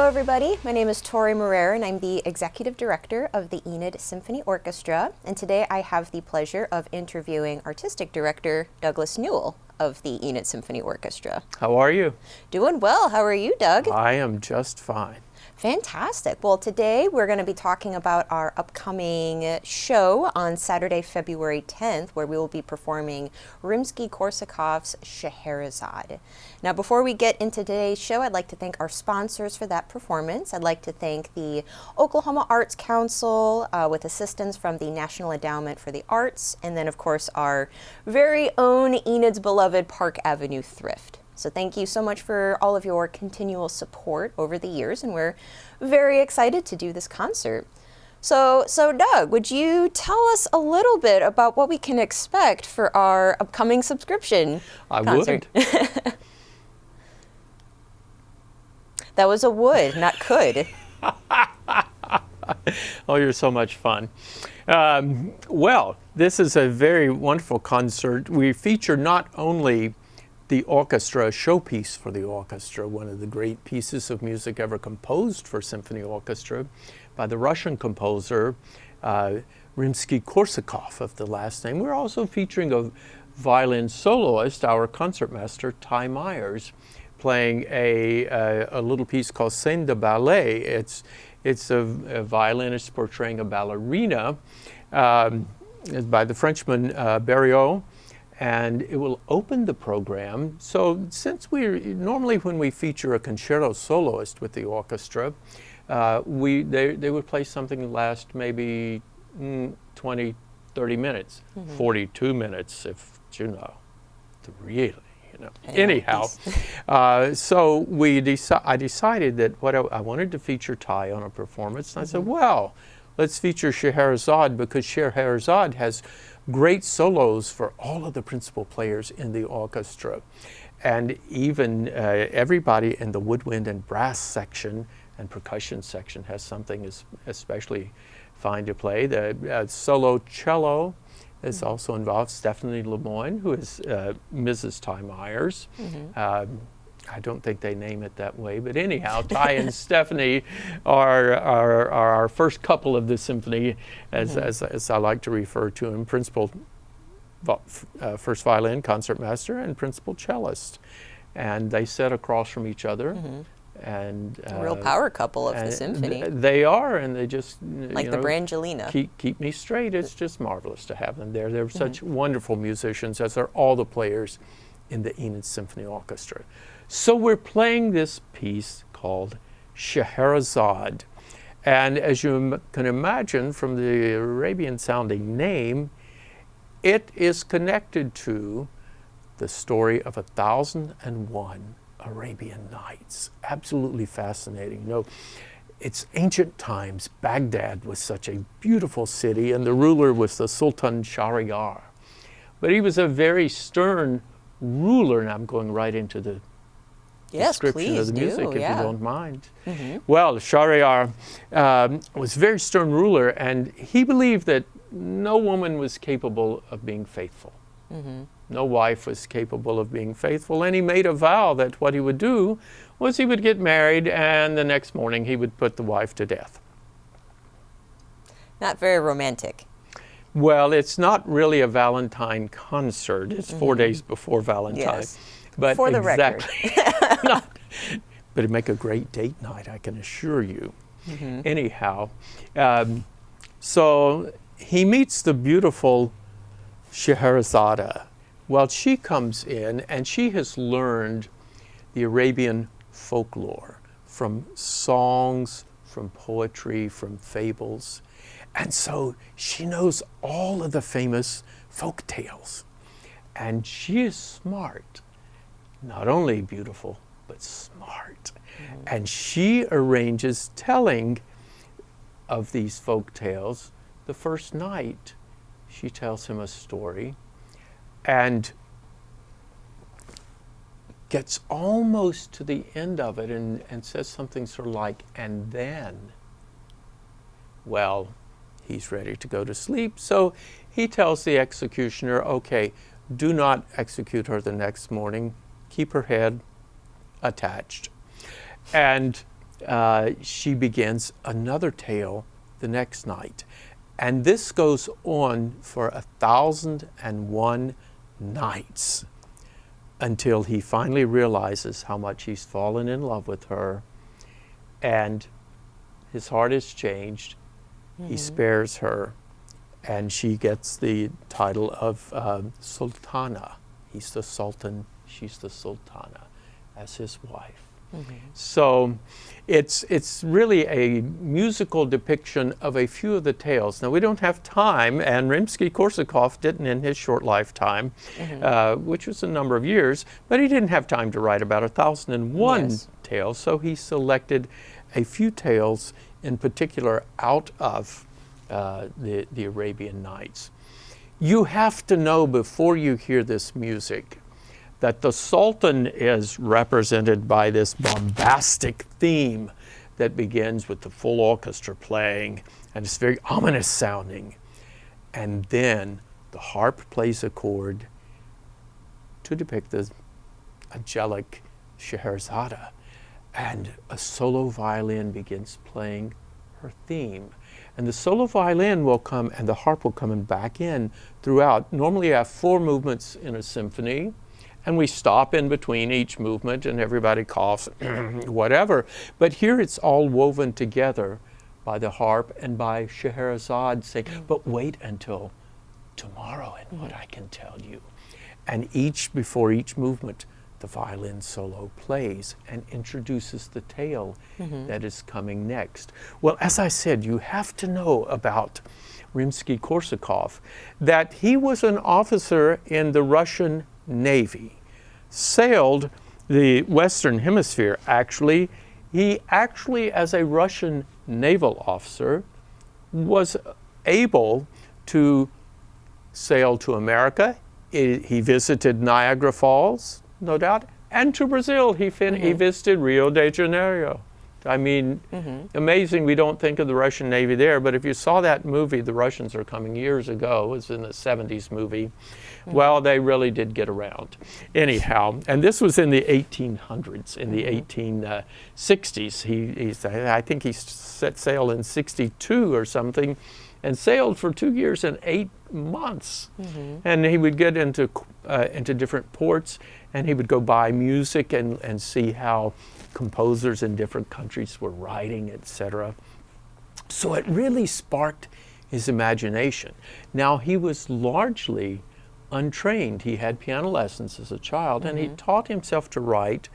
Hello everybody, my name is Tori Morer and I'm the Executive Director of the Enid Symphony Orchestra, and today I have the pleasure of interviewing Artistic Director Douglas Newell of the Enid Symphony Orchestra. How are you? Doing well, how are you, Doug? I am just fine. Fantastic. Well, today we're going to be talking about our upcoming show on Saturday, February 10th, where we will be performing Rimsky-Korsakov's Scheherazade. Now, before we get into today's show, I'd like to thank our sponsors for that performance. I'd like to thank the Oklahoma Arts Council with assistance from the National Endowment for the Arts, and then, of course, our very own Enid's beloved Park Avenue Thrift. So thank you so much for all of your continual support over the years, and we're very excited to do this concert. So Doug, would you tell us a little bit about what we can expect for our upcoming subscription concert? I would. That was a would, not could. Oh, you're so much fun. Well, this is a very wonderful concert. We feature not only the orchestra, a showpiece for the orchestra, one of the great pieces of music ever composed for symphony orchestra by the Russian composer Rimsky-Korsakov of the last name. We're also featuring a violin soloist, our concertmaster Ty Myers, playing a little piece called Scène de Ballet. It's a violinist portraying a ballerina by the Frenchman Berriot. And it will open the program. So since normally when we feature a concerto soloist with the orchestra, they would play something that lasts maybe 20, 30 minutes, 42 minutes if, really, Anyhow, so I decided that I wanted to feature Ty on a performance. And I said, well, let's feature Scheherazade because Scheherazade has great solos for all of the principal players in the orchestra. And even everybody in the woodwind and brass section and percussion section has something especially fine to play. The solo cello is also involved. Stephanie Lemoyne, who is Mrs. Ty Myers. I don't think they name it that way, but anyhow, Ty and Stephanie are our first couple of the symphony, as I like to refer to them, principal first violin concertmaster and principal cellist, and they sit across from each other. And a real power couple of the symphony. They are, and they just like the Brangelina. Keep me straight. It's just marvelous to have them there. They're such wonderful musicians, as are all the players in the Enid Symphony Orchestra. So we're playing this piece called Scheherazade. And as you can imagine from the Arabian-sounding name, it is connected to the story of 1001 Arabian Nights. Absolutely fascinating. It's ancient times. Baghdad was such a beautiful city, and the ruler was the Sultan Shahryar. But he was a very stern ruler, and I'm going right into the description of the music, if you don't mind. Well, Shahryar was a very stern ruler, and he believed that no woman was capable of being faithful. No wife was capable of being faithful, and he made a vow that what he would do was he would get married, and the next morning he would put the wife to death. Not very romantic. Well, it's not really a Valentine concert. It's 4 days before Valentine. Yes. But for the record. But it'd make a great date night, I can assure you. Anyhow, so he meets the beautiful Scheherazade. Well, she comes in, and she has learned the Arabian folklore from songs, from poetry, from fables. And so she knows all of the famous folk tales. And she is smart. Not only beautiful, but smart. And she arranges telling of these folk tales. The first night, she tells him a story and gets almost to the end of it and says something sort of like, and then, well, he's ready to go to sleep. So he tells the executioner, okay, do not execute her the next morning. Keep her head attached. And she begins another tale the next night. And this goes on for 1,001 nights until he finally realizes how much he's fallen in love with her, and his heart is changed. He spares her, and she gets the title of Sultana. He's the Sultan, she's the Sultana, as his wife. So it's really a musical depiction of a few of the tales. Now, we don't have time, and Rimsky-Korsakov didn't in his short lifetime, which was a number of years, but he didn't have time to write about 1,001 tales, so he selected a few tales in particular out of the Arabian Nights. You have to know before you hear this music that the Sultan is represented by this bombastic theme that begins with the full orchestra playing, and it's very ominous sounding. And then the harp plays a chord to depict the angelic Scheherazade, and a solo violin begins playing her theme. And the solo violin will come, and the harp will come in back in throughout. Normally you have 4 movements in a symphony, and we stop in between each movement and everybody coughs, whatever. But here it's all woven together by the harp and by Scheherazade saying, but wait until tomorrow and what I can tell you. And before each movement, the violin solo plays and introduces the tale that is coming next. Well, as I said, you have to know about Rimsky-Korsakov, that he was an officer in the Russian Navy, sailed the Western Hemisphere actually. He actually, as a Russian naval officer, was able to sail to America. He visited Niagara Falls, no doubt, and to Brazil. He visited Rio de Janeiro. I mean, amazing we don't think of the Russian Navy there, but if you saw that movie, The Russians Are Coming, years ago, it was in the 70s movie, well, they really did get around. Anyhow, and this was in the 1800s, in the 1860s. I think he set sail in 62 or something, and sailed for 2 years and 8 months. And he would get into different ports, and he would go buy music and see how composers in different countries were writing, etc. So it really sparked his imagination. Now, he was largely untrained. He had piano lessons as a child, and he taught himself to write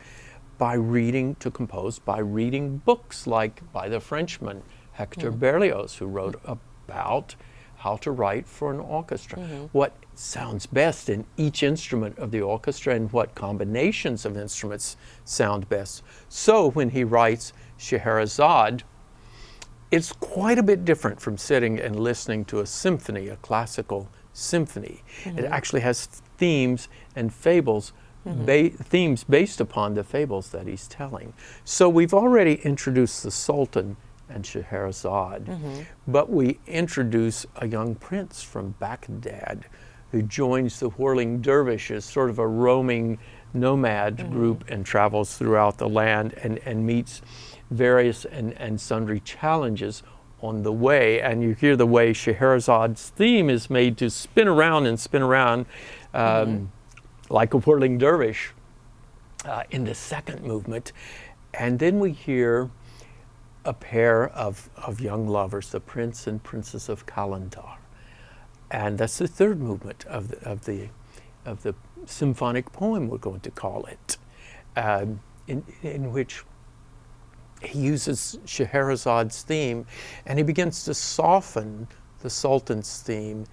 to compose by reading books like by the Frenchman Hector Berlioz, who wrote about how to write for an orchestra, what sounds best in each instrument of the orchestra and what combinations of instruments sound best. So when he writes Scheherazade, it's quite a bit different from sitting and listening to a symphony, a classical symphony. It actually has themes and fables, themes based upon the fables that he's telling. So we've already introduced the Sultan and Scheherazade, but we introduce a young prince from Baghdad who joins the whirling dervishes, sort of a roaming nomad group, and travels throughout the land and meets various and sundry challenges on the way. And you hear the way Scheherazade's theme is made to spin around and spin around like a whirling dervish in the second movement. And then we hear a pair of young lovers, the Prince and Princess of Kalandar. And that's the third movement of the symphonic poem, we're going to call it, in which he uses Scheherazade's theme, and he begins to soften the Sultan's theme,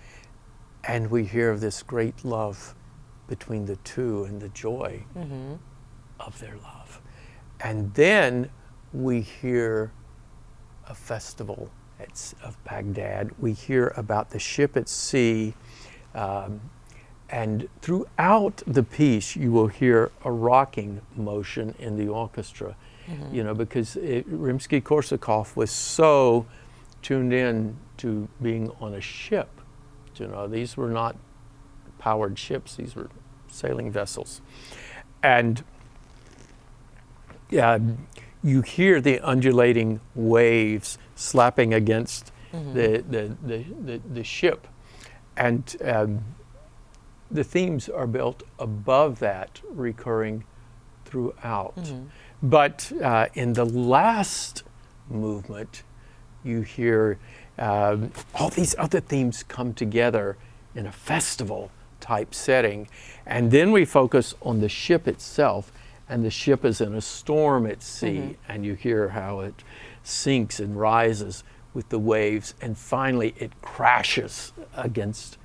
and we hear of this great love between the two and the joy of their love. And then we hear a festival of Baghdad. We hear about the ship at sea, and throughout the piece you will hear a rocking motion in the orchestra, you know, because Rimsky-Korsakov was so tuned in to being on a ship. You know, these were not powered ships, these were sailing vessels. And you hear the undulating waves slapping against the ship. And the themes are built above that, recurring throughout. But in the last movement, you hear all these other themes come together in a festival type setting. And then we focus on the ship itself, and the ship is in a storm at sea, and you hear how it sinks and rises with the waves, and finally it crashes against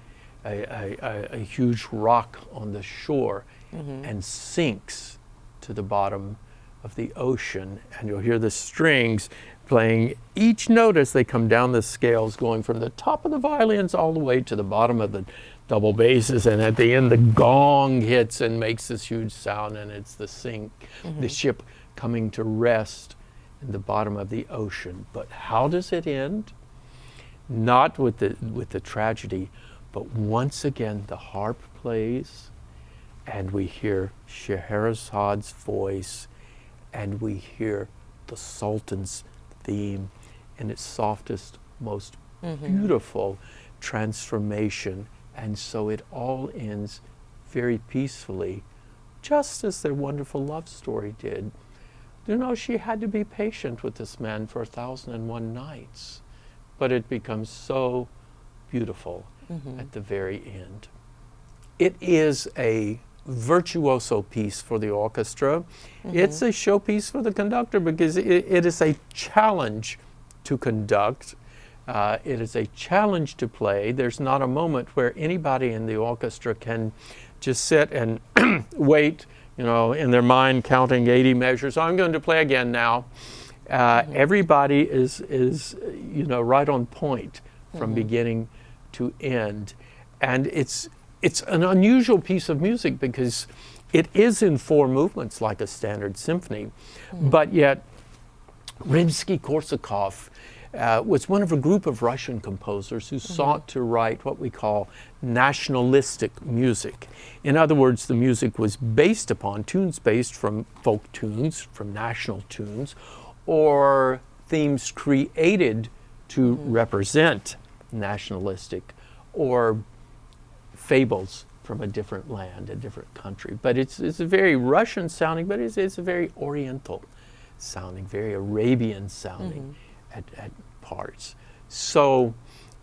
a huge rock on the shore and sinks to the bottom of the ocean. And you'll hear the strings playing each note as they come down the scales, going from the top of the violins all the way to the bottom of the double basses, and at the end the gong hits and makes this huge sound, and it's the the ship coming to rest in the bottom of the ocean. But how does it end? Not with the tragedy, but once again the harp plays, and we hear Scheherazade's voice, and we hear the Sultan's theme in its softest, most beautiful transformation. And so it all ends very peacefully, just as their wonderful love story did. You know, she had to be patient with this man for 1,001 nights, but it becomes so beautiful at the very end. It is a virtuoso piece for the orchestra. It's a showpiece for the conductor, because it is a challenge to conduct. It is a challenge to play. There's not a moment where anybody in the orchestra can just sit and wait, you know, in their mind counting 80 measures. I'm going to play again now. Everybody is, you know, right on point from beginning to end. And it's an unusual piece of music because it is in 4 movements like a standard symphony, but yet Rimsky-Korsakov was one of a group of Russian composers who sought to write what we call nationalistic music. In other words, the music was based upon tunes based from folk tunes, from national tunes, or themes created to represent nationalistic, or fables from a different land, a different country. But it's a very Russian sounding, but it's a very Oriental sounding, very Arabian sounding at parts. So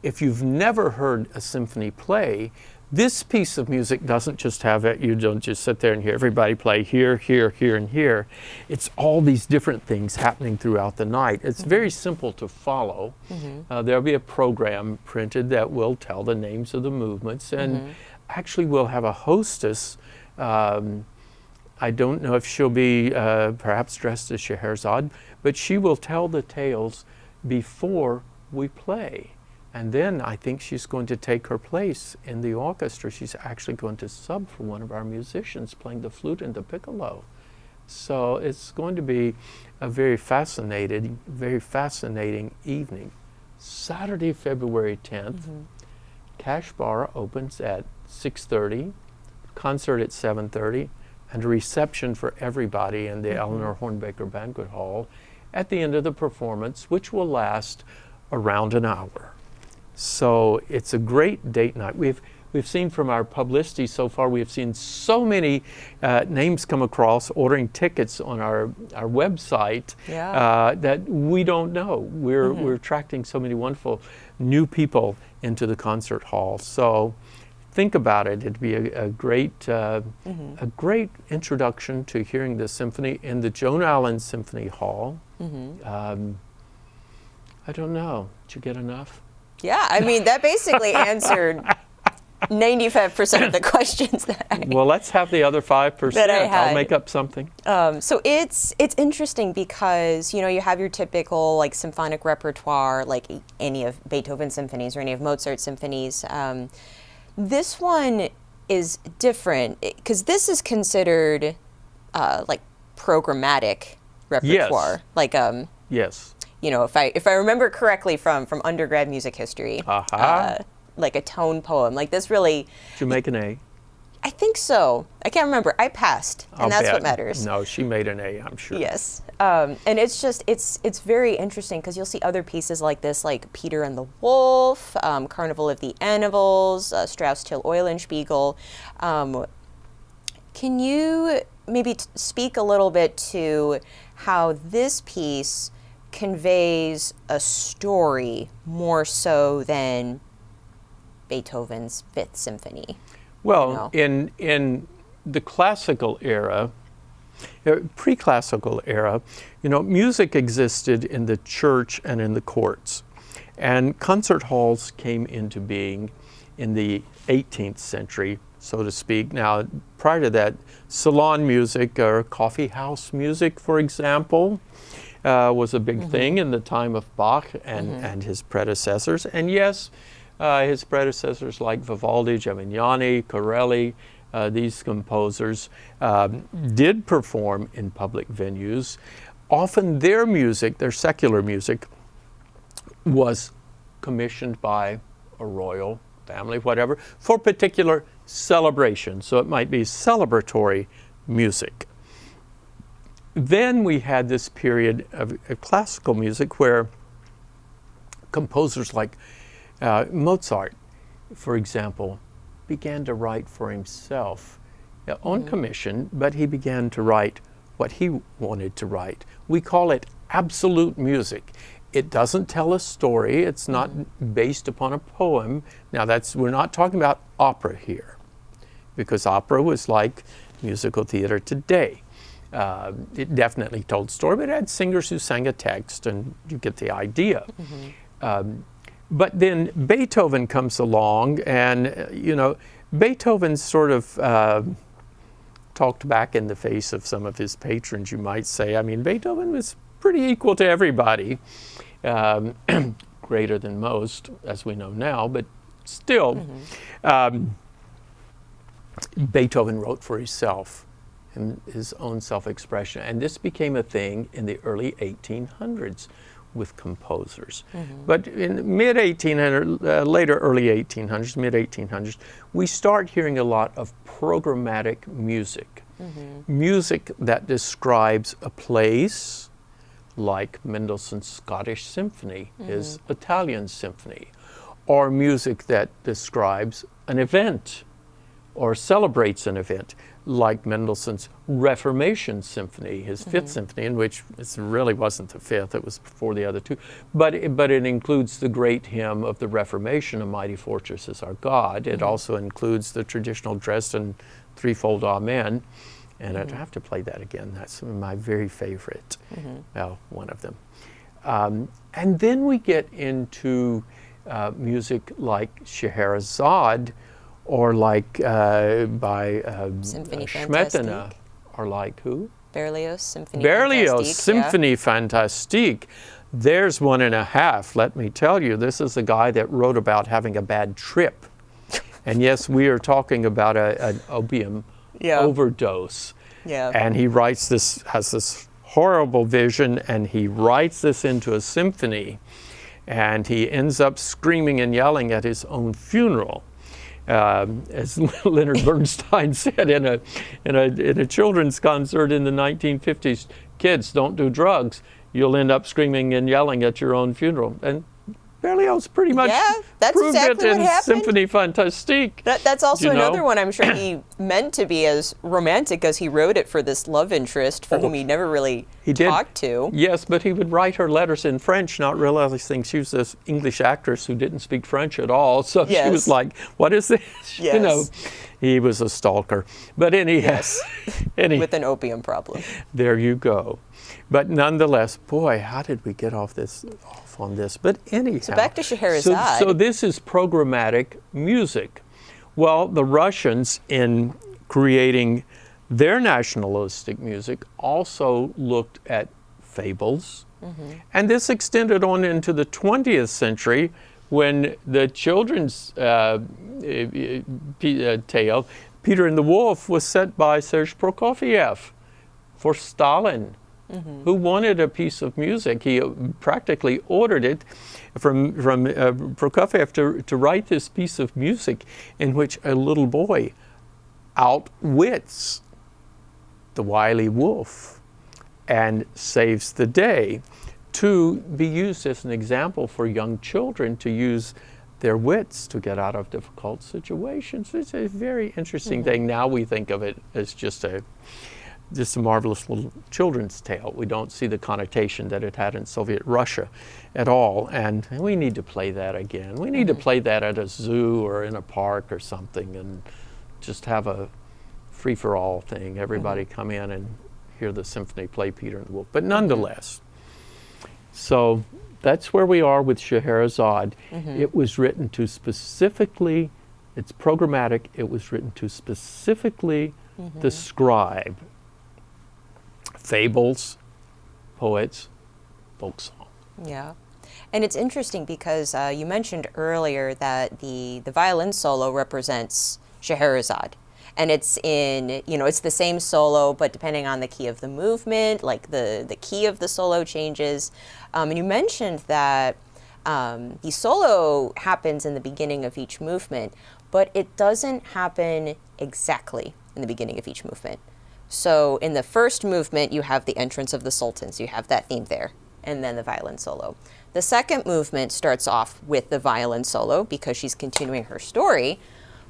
if you've never heard a symphony play, this piece of music doesn't just have it, you don't just sit there and hear everybody play here, here, here, and here. It's all these different things happening throughout the night. It's very simple to follow. There'll be a program printed that will tell the names of the movements, and actually we'll have a hostess. I don't know if she'll be perhaps dressed as Scheherazade, but she will tell the tales before we play. And then I think she's going to take her place in the orchestra. She's actually going to sub for one of our musicians playing the flute and the piccolo. So it's going to be a very fascinating evening. Saturday, February 10th, Cash Bar opens at 6:30, concert at 7:30, and a reception for everybody in the Eleanor Hornbaker Banquet Hall at the end of the performance, which will last around an hour. So it's a great date night. We've seen from our publicity so far, we have seen so many names come across ordering tickets on our website that we don't know. We're attracting so many wonderful new people into the concert hall. So think about it. It'd be a great introduction to hearing the symphony in the Joan Allen Symphony Hall. I don't know. Did you get enough? Yeah, I mean, that basically answered 95% of the questions that I Well, let's have the other 5%. that I had. I'll make up something. So it's interesting because, you know, you have your typical like symphonic repertoire, like any of Beethoven's symphonies or any of Mozart's symphonies. This one is different because this is considered like programmatic repertoire. Yes. Like Yes. you know, if I remember correctly from undergrad music history, like a tone poem, like this really. Did you make an A? I think so. I can't remember. I passed, and I'll that's bet. what matters. No, she made an A, I'm sure. Yes, and it's just it's very interesting because you'll see other pieces like this, like Peter and the Wolf, Carnival of the Animals, Strauss till Eulenspiegel. Can you maybe speak a little bit to how this piece conveys a story more so than Beethoven's Fifth Symphony? Well, in the classical era, pre-classical era, music existed in the church and in the courts. And concert halls came into being in the 18th century, so to speak. Now, prior to that, salon music or coffee house music, for example, was a big thing in the time of Bach and his predecessors. And yes, his predecessors like Vivaldi, Gemignani, Corelli, these composers did perform in public venues. Often their music, their secular music, was commissioned by a royal family, whatever, for particular celebration. So it might be celebratory music. Then we had this period of classical music where composers like Mozart, for example, began to write for himself on commission, but he began to write what he wanted to write. We call it absolute music. It doesn't tell a story. It's not based upon a poem. Now we're not talking about opera here, because opera was like musical theater today. It definitely told a story, but it had singers who sang a text, and you get the idea. But then Beethoven comes along, and Beethoven sort of talked back in the face of some of his patrons, you might say. I mean, Beethoven was pretty equal to everybody, greater than most, as we know now, but still, Beethoven wrote for himself, and his own self-expression, and this became a thing in the early 1800s with composers. But in mid-1800s, later early 1800s, mid-1800s, we start hearing a lot of programmatic music. Music that describes a place, like Mendelssohn's Scottish Symphony, his Italian Symphony, or music that describes an event or celebrates an event, like Mendelssohn's Reformation Symphony, his Fifth Symphony, in which it really wasn't the fifth, it was before the other two, but it includes the great hymn of the Reformation, A Mighty Fortress is Our God. It also includes the traditional Dresden threefold Amen, and I'd have to play that again. That's my very favorite, well, one of them. And then we get into music like Scheherazade, or like by Symphony Smetana, Fantastique. or like who? Berlioz, Symphony Berlioz, Fantastique, Symphony Fantastique. There's 1.5, let me tell you. This is a guy that wrote about having a bad trip. And yes, we are talking about an opium overdose. And he writes this, has this horrible vision, and he writes this into a symphony. And he ends up screaming and yelling at his own funeral. As Leonard Bernstein said in a children's concert in the 1950s, kids, don't do drugs. You'll end up screaming and yelling at your own funeral. And Berlioz pretty much proved exactly it in what Symphony Fantastique. That's also another one I'm sure he meant to be as romantic as he wrote it for this love interest for whom he never really talked to. Yes, but he would write her letters in French, not realizing she was this English actress who didn't speak French at all. So she was like, what is this? He was a stalker. But anyhow, with an opium problem. There you go. But nonetheless, boy, how did we get off on this? But anyhow. So back to Scheherazade. So this is programmatic music. Well, the Russians, in creating their nationalistic music, also looked at fables. And this extended on into the 20th century, when the children's tale, Peter and the Wolf, was set by Serge Prokofiev for Stalin, who wanted a piece of music. He practically ordered it from Prokofiev to write this piece of music in which a little boy outwits the wily wolf and saves the day, to be used as an example for young children to use their wits to get out of difficult situations. It's a very interesting thing. Now we think of it as just a marvelous little children's tale. We don't see the connotation that it had in Soviet Russia at all, and we need to play that again. We need to play that at a zoo or in a park or something, and just have a free-for-all thing. Everybody come in and hear the symphony play Peter and the Wolf. But nonetheless, so that's where we are with Scheherazade. It was written to specifically, it's programmatic, it was written to specifically describe fables, poets, folk song. Yeah. And it's interesting because you mentioned earlier that the violin solo represents Scheherazade. And it's in, it's the same solo, but depending on the key of the movement, like the key of the solo changes. And you mentioned that the solo happens in the beginning of each movement, but it doesn't happen exactly in the beginning of each movement. So in the first movement, you have the entrance of the Sultan, so you have that theme there, and then the violin solo. The second movement starts off with the violin solo because she's continuing her story.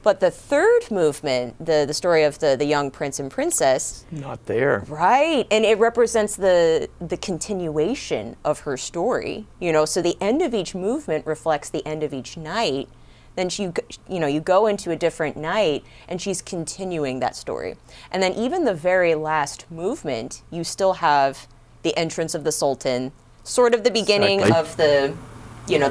But the third movement, the story of the young prince and princess, not there. Right, and it represents the continuation of her story. So the end of each movement reflects the end of each night. Then you go into a different night, and she's continuing that story. And then even the very last movement, you still have the entrance of the Sultan, sort of the beginning of the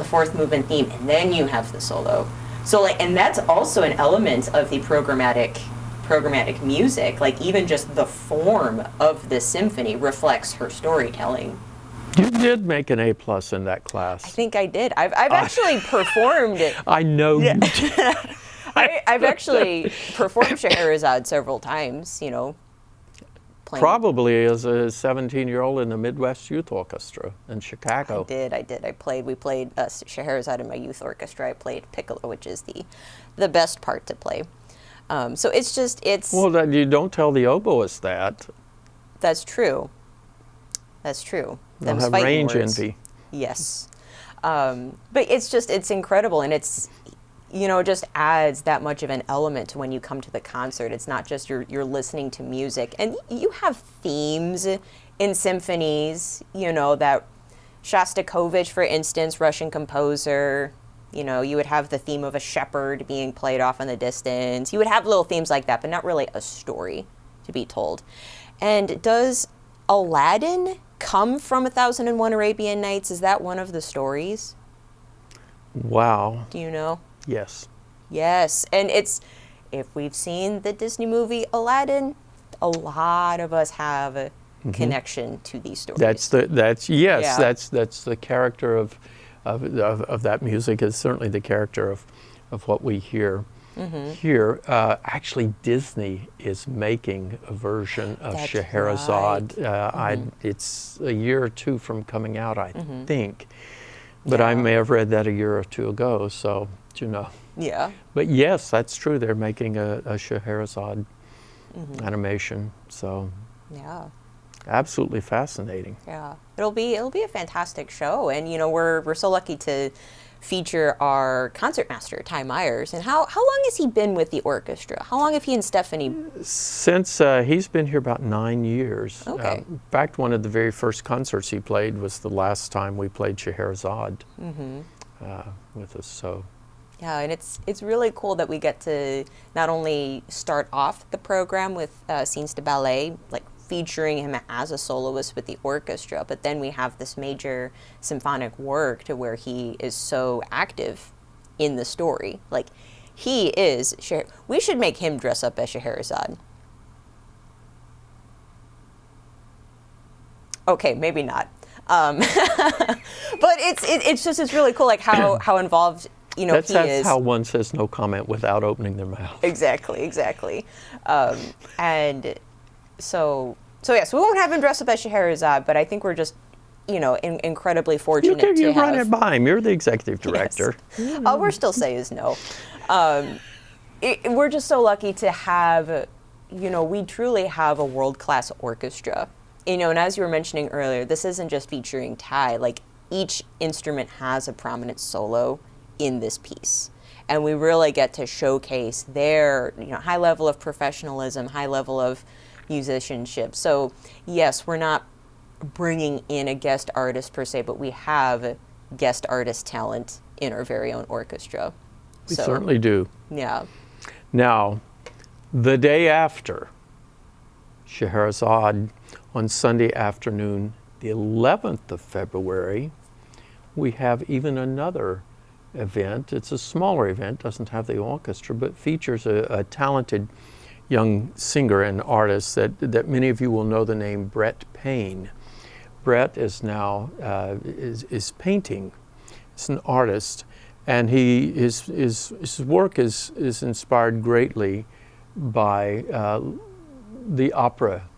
fourth movement theme, and then you have the solo. So and that's also an element of the programmatic music. Like even just the form of the symphony reflects her storytelling. You did make an A+ in that class. I think I did. I've actually performed it. I know you did. I've actually performed Scheherazade several times, playing. Probably as a 17-year-old in the Midwest Youth Orchestra in Chicago. I did. We played Scheherazade in my youth orchestra. I played piccolo, which is the best part to play. So it's... Well, you don't tell the oboist that. That's true. They'll have range envy. Yes. But it's incredible, and it's, it just adds that much of an element to when you come to the concert. It's not just you're listening to music. And you have themes in symphonies, that Shostakovich, for instance, Russian composer, you would have the theme of a shepherd being played off in the distance. You would have little themes like that, but not really a story to be told. And does Aladdin come from 1001 Arabian Nights? Is that one of the stories? Wow. Do you know? Yes. Yes. And if we've seen the Disney movie Aladdin, a lot of us have a connection to these stories. That's the character of that music is certainly the character of what we hear. Here, actually, Disney is making a version of Scheherazade. Right. It's a year or two from coming out, I think. But I may have read that a year or two ago, so, Yeah. But yes, that's true. They're making a Scheherazade animation, so. Yeah. Absolutely fascinating. Yeah. It'll be a fantastic show, and, we're so lucky to feature our concertmaster, Ty Myers. And how long has he been with the orchestra? How long have he and Stephanie? Since he's been here about 9 years. Okay. In fact, one of the very first concerts he played was the last time we played Scheherazade with us. So. Yeah, and it's really cool that we get to not only start off the program with Scenes de Ballet, like featuring him as a soloist with the orchestra, but then we have this major symphonic work to where he is so active in the story. Like, he is, we should make him dress up as Scheherazade. Okay, maybe not. But it's really cool, like how involved that's how one says no comment without opening their mouth. Exactly. And so we won't have him dress up as Scheherazade, but I think we're just, incredibly fortunate to have. You run it by him. You're the executive director. Yes. All we're still say is no. we're just so lucky to have, we truly have a world-class orchestra. And as you were mentioning earlier, this isn't just featuring Ty. Like, each instrument has a prominent solo in this piece. And we really get to showcase their, high level of professionalism, high level of musicianship. So, yes, we're not bringing in a guest artist per se, but we have guest artist talent in our very own orchestra. We certainly do. Yeah. Now, the day after Scheherazade, on Sunday afternoon, the 11th of February, we have even another event. It's a smaller event, doesn't have the orchestra, but features a talented young singer and artist that many of you will know the name Brett Payne. Brett is now is painting. He's an artist, and his work is inspired greatly by the opera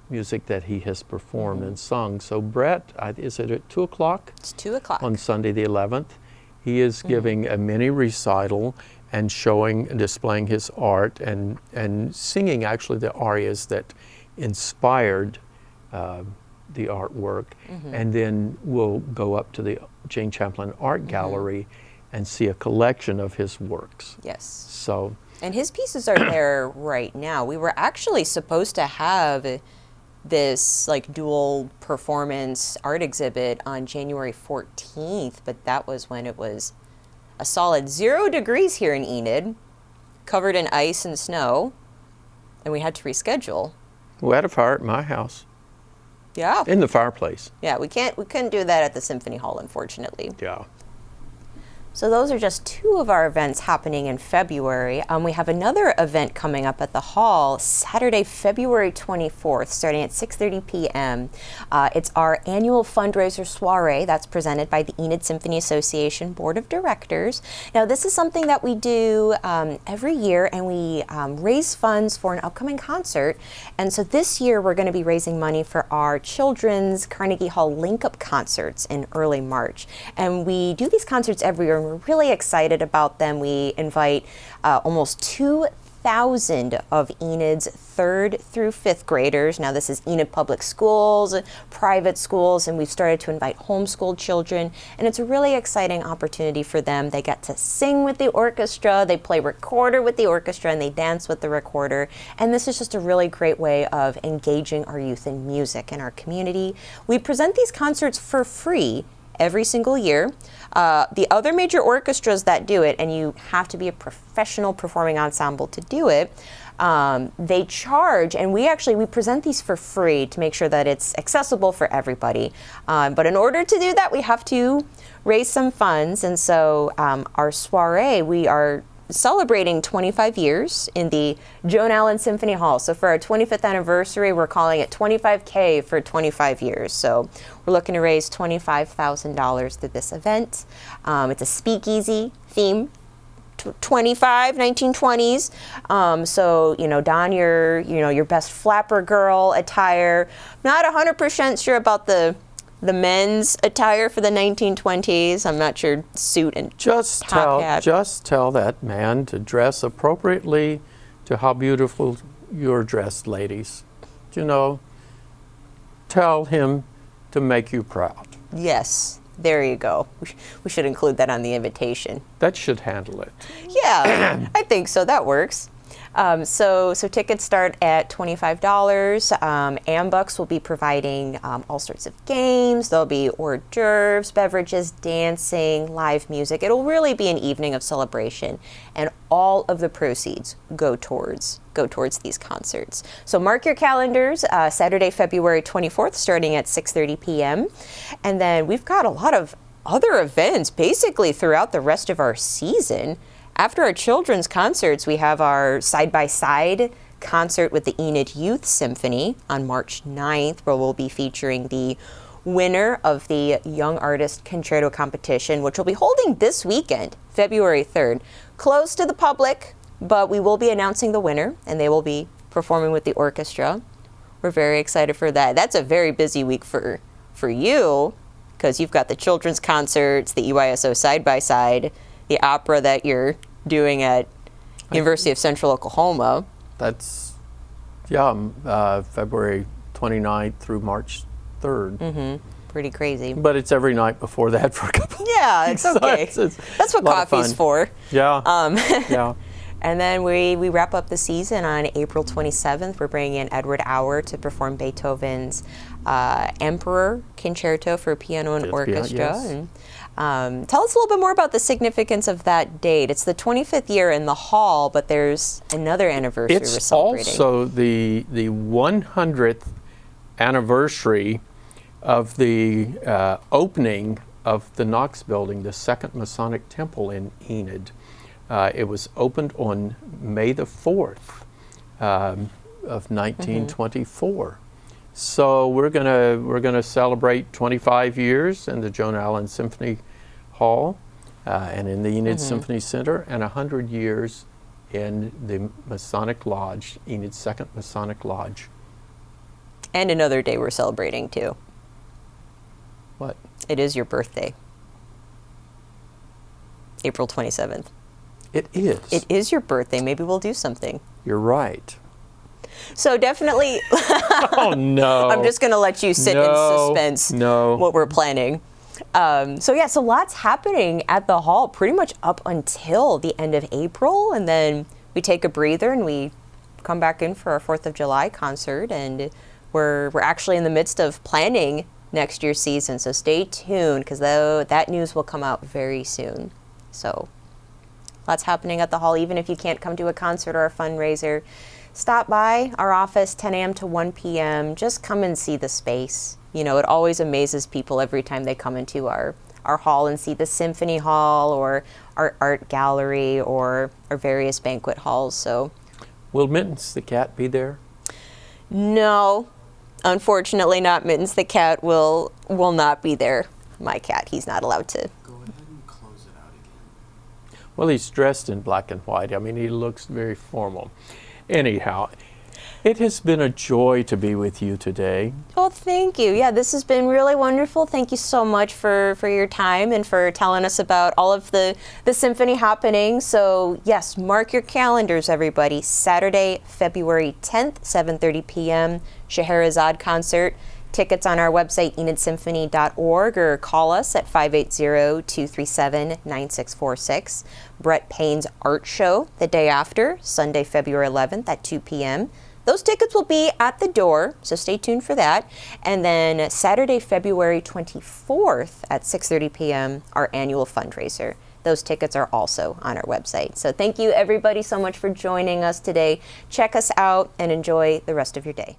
music that he has performed and sung. So Brett, is it at 2 o'clock? It's 2 o'clock. On Sunday the 11th. He is giving a mini recital and displaying his art and singing actually the arias that inspired the artwork. And then we'll go up to the Jane Champlin Art Gallery and see a collection of his works. Yes. So. And his pieces are there right now. We were actually supposed to have this like dual performance art exhibit on January 14th, but that was when it was a solid 0 degrees here in Enid, covered in ice and snow, and we had to reschedule. We had a fire at my house. Yeah. In the fireplace. Yeah, we couldn't do that at the Symphony Hall, unfortunately. Yeah. So those are just 2 of our events happening in February. We have another event coming up at the Hall Saturday, February 24th, starting at 6:30 p.m. It's our annual fundraiser soiree that's presented by the Enid Symphony Association Board of Directors. Now, this is something that we do every year, and we raise funds for an upcoming concert. And so this year, we're going to be raising money for our children's Carnegie Hall link-up concerts in early March. And we do these concerts every year, and we're really excited about them. We invite almost 2,000 of Enid's 3rd through 5th graders. Now, this is Enid Public Schools, private schools, and we've started to invite homeschooled children, and it's a really exciting opportunity for them. They get to sing with the orchestra, they play recorder with the orchestra, and they dance with the recorder, and this is just a really great way of engaging our youth in music in our community. We present these concerts for free every single year. The other major orchestras that do it, and you have to be a professional performing ensemble to do it, they charge, and we present these for free to make sure that it's accessible for everybody. But in order to do that, we have to raise some funds, and so our soiree, we are celebrating 25 years in the Joan Allen Symphony Hall. So for our 25th anniversary, we're calling it 25K for 25 years. So we're looking to raise $25,000 through this event. It's a speakeasy theme, 1920s. So, don your best flapper girl attire. Not 100% sure about the men's attire for the 1920s. I'm not sure, suit and just tell that man to dress appropriately to how beautiful you're dressed, ladies. Tell him to make you proud. Yes, there you go. We should include that on the invitation. That should handle it. Yeah, I think so. That works. So tickets start at $25. Ambucks will be providing all sorts of games. There'll be hors d'oeuvres, beverages, dancing, live music. It'll really be an evening of celebration, and all of the proceeds go towards these concerts. So mark your calendars, Saturday, February 24th, starting at 6:30 p.m. And then we've got a lot of other events basically throughout the rest of our season. After our children's concerts, we have our side-by-side concert with the Enid Youth Symphony on March 9th, where we'll be featuring the winner of the Young Artist Concerto Competition, which we'll be holding this weekend, February 3rd. Closed to the public, but we will be announcing the winner, and they will be performing with the orchestra. We're very excited for that. That's a very busy week for you, because you've got the children's concerts, the EYSO side-by-side, the opera that you're doing at University of Central Oklahoma. That's, February 29th through March 3rd. Pretty crazy. But it's every night before that for a couple Yeah, it's okay. That's what coffee's for. Yeah. Yeah. And then we wrap up the season on April 27th. We're bringing in Edward Auer to perform Beethoven's Emperor Concerto for Piano and Orchestra. Yes. And, tell us a little bit more about the significance of that date. It's the 25th year in the hall, but there's another anniversary we're celebrating. It's also the 100th anniversary of the opening of the Knox Building, the Second Masonic Temple in Enid. It was opened on May the 4th of 1924. So we're gonna celebrate 25 years in the Joan Allen Symphony Hall and in the Enid Symphony Center, and 100 years in the Masonic Lodge, Enid's Second Masonic Lodge. And another day we're celebrating too. What? It is your birthday. April 27th. It is. It is your birthday. Maybe we'll do something. You're right. So definitely. Oh no! I'm just going to let you sit in suspense. No. What we're planning. So lots happening at the hall pretty much up until the end of April, and then we take a breather and we come back in for our 4th of July concert, and we're actually in the midst of planning next year's season. So stay tuned, because that news will come out very soon. So lots happening at the hall. Even if you can't come to a concert or a fundraiser, stop by our office 10 a.m. to 1 p.m. Just come and see the space. You know, it always amazes people every time they come into our hall and see the Symphony Hall or our art gallery or our various banquet halls. So, will Mittens the cat be there? No, unfortunately not. Mittens the cat will not be there. My cat, he's not allowed to. Go ahead and close it out again. Well, he's dressed in black and white. I mean, he looks very formal. Anyhow, it has been a joy to be with you today. Well, thank you. Yeah, this has been really wonderful. Thank you so much for your time and for telling us about all of the symphony happenings. So, yes, mark your calendars, everybody. Saturday, February 10th, 7:30 p.m., Scheherazade concert. Tickets on our website, enidsymphony.org, or call us at 580-237-9646. Brett Payne's art show the day after, Sunday, February 11th at 2 p.m. Those tickets will be at the door, so stay tuned for that. And then Saturday, February 24th at 6:30 p.m., our annual fundraiser. Those tickets are also on our website. So thank you, everybody, so much for joining us today. Check us out and enjoy the rest of your day.